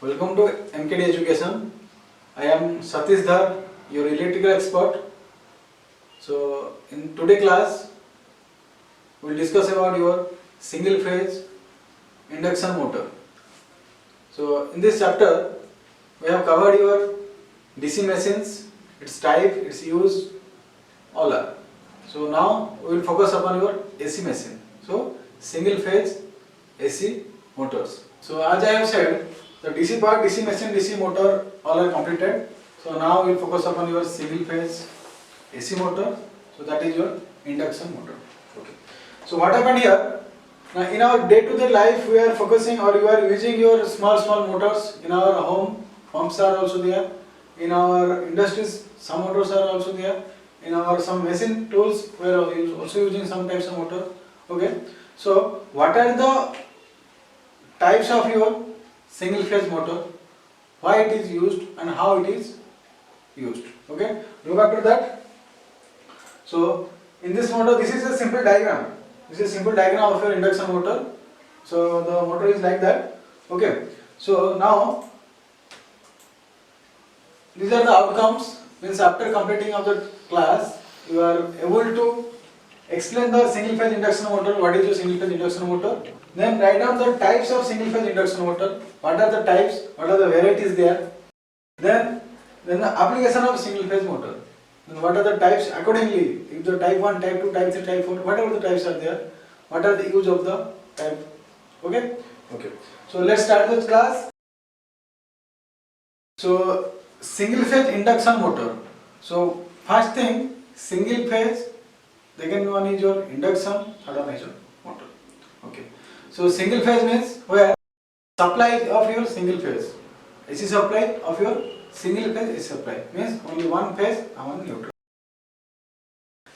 Welcome to MKD Education. I am Satish Dhar, your electrical expert. So, in today's class, we will discuss about your single phase induction motor. So, in this chapter, we have covered your DC machines, its type, its use, all are. So, now we will focus upon your AC machine. So, single phase AC motors. So, as I have said, the DC part, DC machine, DC motor all are completed. So now we will focus upon your single phase AC motor. So that is your induction motor. Okay. So what happened here? Now in our day-to-day life we are focusing or you are using your small motors in our home. Pumps are also there. In our industries some motors are also there. In our some machine tools we are also using some types of motor. Okay. So what are the types of your single phase motor, why it is used and how it is used. Okay, look after that. So in this motor, this is a simple diagram. This is a simple diagram of your induction motor. So the motor is like that. Okay, so now these are the outcomes. Means after completing of the class, you are able to explain the single phase induction motor. What is your single phase induction motor? Then write down the types of single phase induction motor. What are the types? What are the varieties there? Then the application of single phase motor. Then what are the types accordingly? If the type 1, type 2, type 3, type 4, whatever the types are there, what are the use of the type? Okay? Okay. So let's start this class. So single phase induction motor. So first thing, single phase. Second one is your induction. Third one is your motor. Okay. So single phase means where supply of your single phase. AC supply of your single phase AC supply means only one phase and one neutral.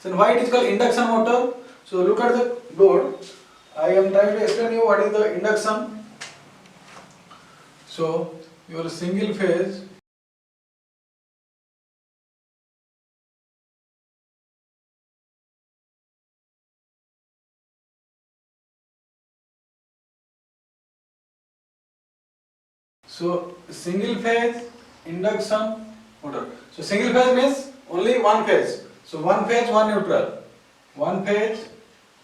So why it is called induction motor? So look at the board. I am trying to explain you what is the induction. So your single phase single phase induction motor. So single phase means only one phase. So one phase, one neutral. One phase,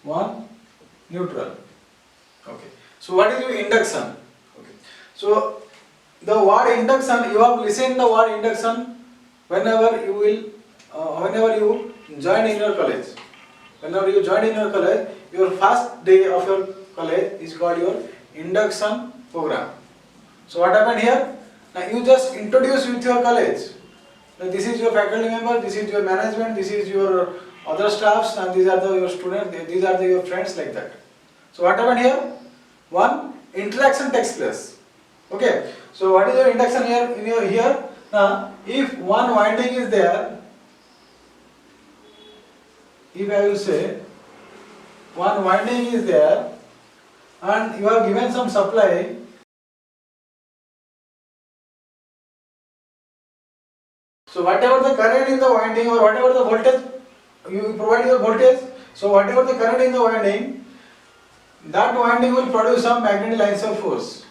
one neutral. Okay. So what is your induction? Okay. So the word induction, you have listened the word induction whenever you will, whenever you join in your college. Whenever you join in your college, your first day of your college is called your induction program. So what happened here? Now you just introduce with your college. Now this is your faculty member, this is your management, this is your other staffs, and these are your students, these are your friends, like that. So what happened here? One interaction takes place. Okay. So what is your induction here? In your here, now if one winding is there, if I will say one winding is there, and you have given some supply. So whatever the current in the winding or whatever the voltage, you provide your voltage, so whatever the current in the winding, that winding will produce some magnetic lines of force.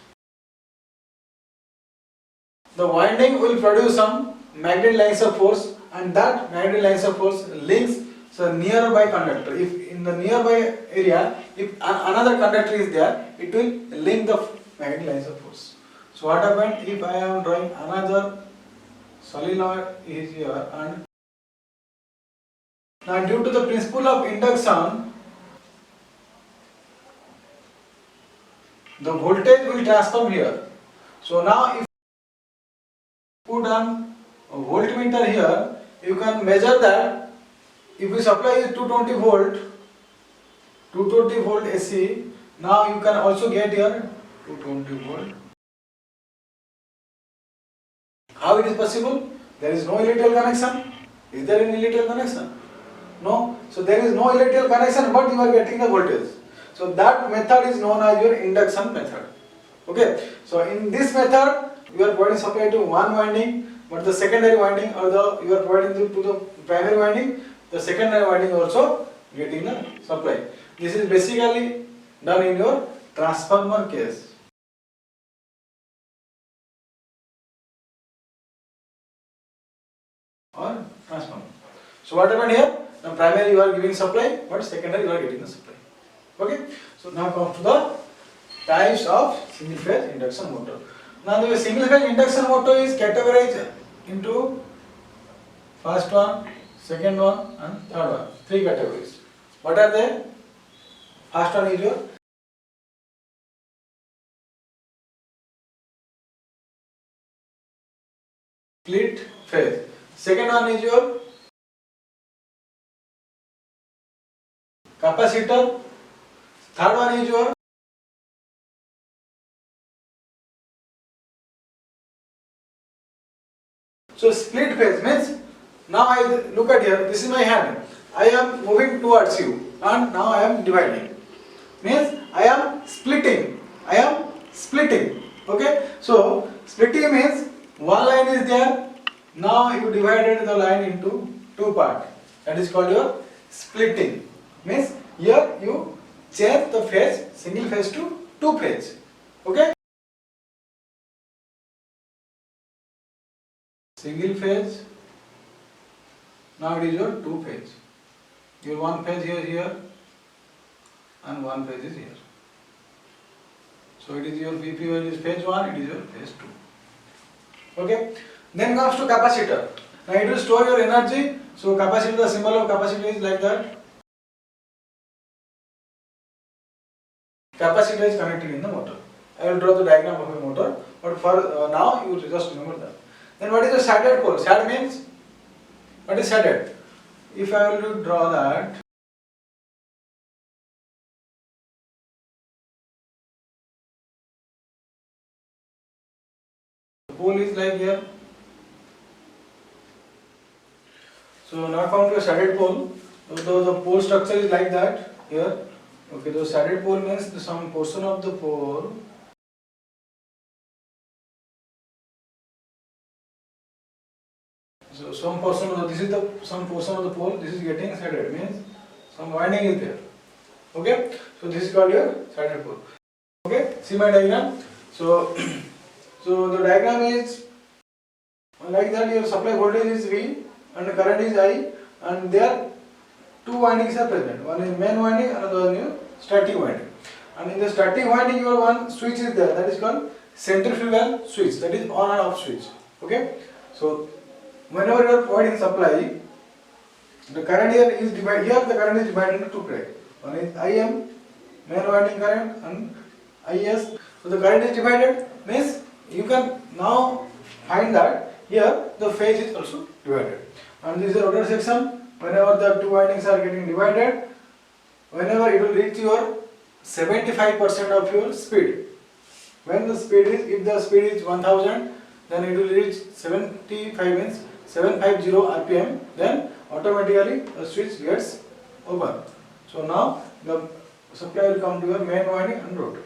The winding will produce some magnetic lines of force, and that magnetic lines of force links the nearby conductor. If in the nearby area, if another conductor is there, it will link the magnetic lines of force. So what happened if I am drawing another solenoid is here, and now due to the principle of induction, the voltage will transform here. So now if you put on a voltmeter here, you can measure that. If you supply is 220 volt AC, now you can also get here 220 volt. How it is possible? There is no electrical connection. Is there any electrical connection? No. So there is no electrical connection, but you are getting the voltage. So that method is known as your induction method. Okay. So in this method, you are providing supply to one winding, but the secondary winding or you are providing to the primary winding, the secondary winding also getting the supply. This is basically done in your transformer case. or transformer. So what happened here? Now primary you are giving supply, but secondary you are getting the supply. Okay. So now come to the types of single phase induction motor. Now the single phase induction motor is categorized into first one, second one and third one. Three categories. What are they? First one is your split phase. Second one is your capacitor. Third one is your so split phase means now I look at here, this is my hand. I am moving towards you and now I am dividing. Means I am splitting. I am splitting. Okay. So splitting means one line is there. Now you divided the line into two parts. That is called your splitting. Means here you change the phase single phase to two phase. Okay. Single phase. Now it is your two phase. Your one phase here and one phase is here. So it is your VP is phase 1, it is your phase 2. Okay. Then comes to capacitor. Now it will store your energy. So capacitor, the symbol of capacitor is like that. Capacitor is connected in the motor. I will draw the diagram of a motor, but for now you just remember that. Then what is the shaded pole? Shad means what is shaded? If I will to draw that. The pole is like here. So now come to a shaded pole. So the pole structure is like that here. Okay, the shaded pole means some portion of the pole so some portion of the, this is the some portion of the pole, this is getting shaded means some winding is there. Okay, so this is called your shaded pole. Okay, see my diagram. So so the diagram is like that. Your supply voltage is V and the current is I, and there two windings are present. One is main winding, another one is static winding. And in the static winding, your one switch is there. That is called centrifugal switch. That is on and off switch. Okay. So whenever you are providing supply, the current here is divided. Here the current is divided into two parts. One is IM, main winding current, and IS. So the current is divided. Means you can now find that here the phase is also divided. And this is the rotor section. Whenever the two windings are getting divided, whenever it will reach your 75% of your speed. When the speed is, if the speed is 1000, then it will reach 75 means 750 RPM, then automatically the switch gets open. So now the supply will come to your main winding and rotor.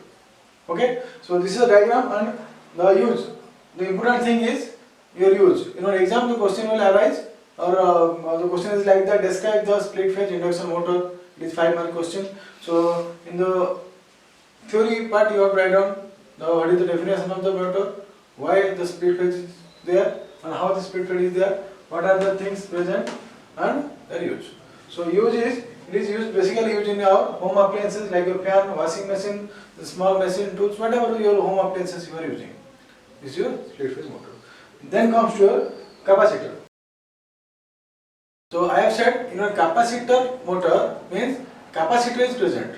Okay, so this is a diagram and the use. The important thing is your use. In our exam, the question will arise. Or the question is like that, describe the split phase induction motor. It is 5-mark question. So in the theory part you have write down what is the definition of the motor, why the split phase is there and how the split phase is there, what are the things present and their use. So use is, it is used basically used in our home appliances like your fan, washing machine, the small machine tools, whatever your home appliances you are using. This is your split phase motor. Then comes to your capacitor. So I have said in a capacitor motor means capacitor is present.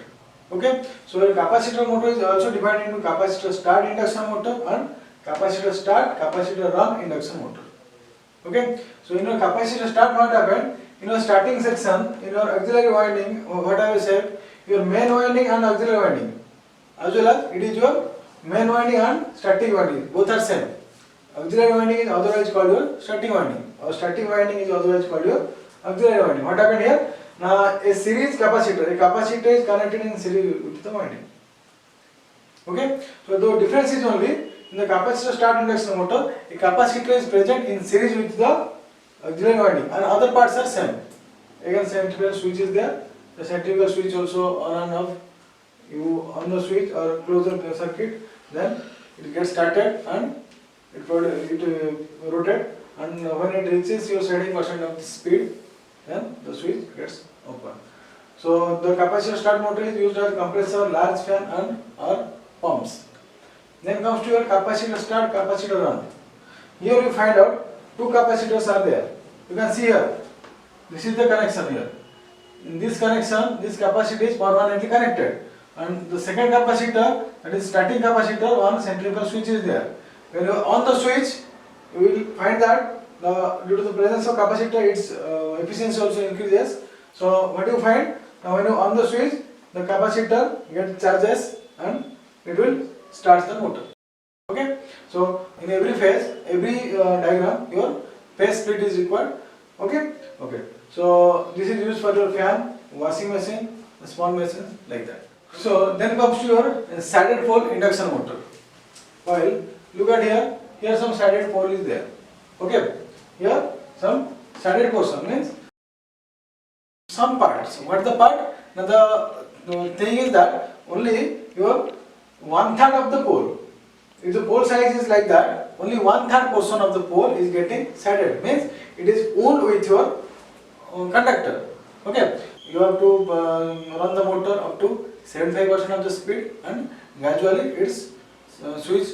Okay. So your capacitor motor is also divided into capacitor start induction motor and capacitor start, capacitor run induction motor. Okay. So in your capacitor start, what happened? In your starting section, in your auxiliary winding, what I have said, your main winding and auxiliary winding, as well as it is your main winding and static winding, both are same. Auxiliary winding is otherwise called your starting winding, or static winding is otherwise called your auxiliary winding. What happened here? Now a series capacitor, a capacitor is connected in series with the winding. Okay, so the difference is only in the capacitor start induction motor, a capacitor is present in series with the auxiliary winding, and other parts are same. Again, centrifugal switch is there. The centrifugal switch also on and off. You on the switch or close the circuit, then it gets started and it rotate, and when it reaches your 70% of the speed, then the switch gets open. So the capacitor start motor is used as compressor, large fan and or pumps. Then comes to your capacitor start, capacitor run. Here you find out two capacitors are there. You can see here, this is the connection here. In this connection, this capacitor is permanently connected, and the second capacitor, that is starting capacitor, one centrifugal switch is there. When you on the switch, you will find that due to the presence of capacitor, its efficiency also increases. So what you find, now when you on the switch, the capacitor gets charges and it will start the motor. Okay, so in every phase, every diagram, your phase split is required. Okay, so this is used for your fan, washing machine, small machines, like that. So then comes to your saddle pole induction motor. While look at here some saddle pole is there. Okay, here some saddle portion means some parts. What the part? Now the thing is that only your 1/3 of the pole. If the pole size is like that, only 1/3 portion of the pole is getting saddled. Means it is wound with your conductor. Okay, you have to run the motor up to 75% of the speed, and gradually its switch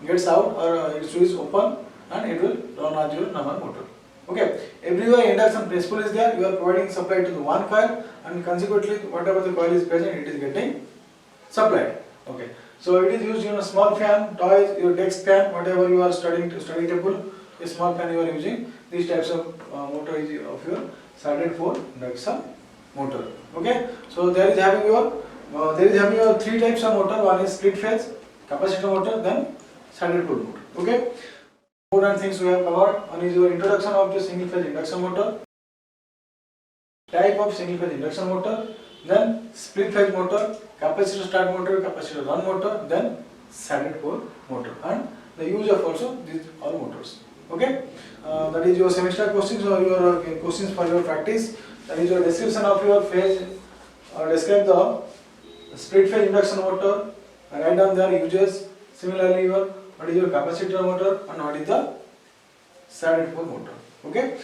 gets out or its switch open, and it will run as your normal motor. Okay, everywhere induction press pull is there. You are providing supply to the one coil, and consequently whatever the coil is present, it is getting supplied. Okay, so it is used in a small fan, toys, your desk fan, whatever you are study table, a small fan you are using. These types of motor is of your saddle pole induction motor. Okay, so there is having your three types of motor. One is split phase capacitor motor, then saddle pole motor. Okay, important things we have covered. One is your introduction of the single phase induction motor, type of single phase induction motor, then split phase motor, capacitor start motor, capacitor run motor, then saddle pole motor, and the use of also these all motors. Okay, that is your semester questions or your questions for your practice. That is your description of your phase. Describe the split phase induction motor. Write down their uses. Similarly, what is your capacitor motor and what is the saddle pole motor. Okay.